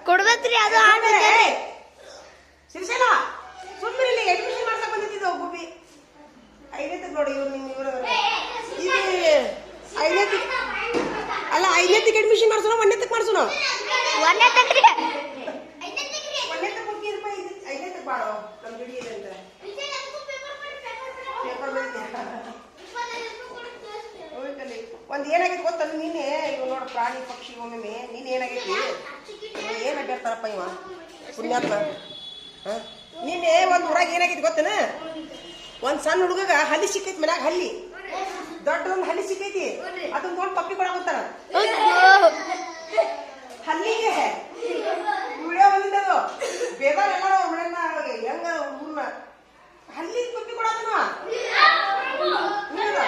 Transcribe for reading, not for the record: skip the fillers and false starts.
ಕೊಡ್ಬೇಕ್ರಿ ಅದು ಶಿರ್ಷೇನ ಸುಮ್ಮನೆ ಇಲ್ಲಿ ಅಡ್ಮಿಷನ್ ಮಾಡ್ಸಕ್ ಬಂದಿದ್ದು ಗುಬ್ಬಿ ಐದನೇತಿಗೆ ನೋಡಿ ಇವ್ರು ಅಲ್ಲ ಐದನೇತಿಗೆ ಅಡ್ಮಿಷನ್ ಮಾಡ್ಸೋಣ ಒಂದನೇತಕ್ಕೆ ಮಾಡ್ಸೋಣ ಒಂದನೇತಕ್ರಿ ಒಂದನೇತಕ್ಕೆ ಮುಖ್ಯ ಐದನೇತಕ್ಕೆ ಬಾಳೋ ನಮ್ಮ ಗಿಡಿ ಇದೆ ಅಂತ ಪೇಪರ್ ಒಂದ್ ಏನಾಗೈತಿ ಗೊತ್ತ ನೀನೆ ಇವ್ ನೋಡ ಪ್ರಾಣಿ ಪಕ್ಷಿ ಒಮ್ಮೆ ನೀನ್ ಏನಾಗೈತಿ ಏನ್ ಅಡ್ಡಾಡ್ತಾರಪ್ಪ ಇವ ಪುಣ್ಯಾತ್ಮ ನಿನ್ನೆ ಒಂದ್ ಊರಾಗ ಏನಾಗೈತಿ ಗೊತ್ತನ ಒಂದ್ ಸಣ್ಣ ಹುಡುಗಗ ಹಲ್ಲಿ ಸಿಕ್ಕೈತಿ ಮನ್ಯಾಗ ಹಲ್ಲಿ ದೊಡ್ಡದೊಂದು ಹಲ್ಲಿ ಸಿಕ್ಕೈತಿ ಅದನ್ನ ನೋಡಿ ಪಪ್ಪಿ ಕೊಡಾಕತ್ತಾರ ಹಲ್ಲಿಗೆ ವಿಡಿಯೋ ಬಂದಿದ್ದದು ಬೇಗ ಎಲ್ಲ ಹೆಂಗ ಹುಡುಗನ ಹಲ್ಲಿ ಪಪ್ಪಿ ಕೊಡಾತನ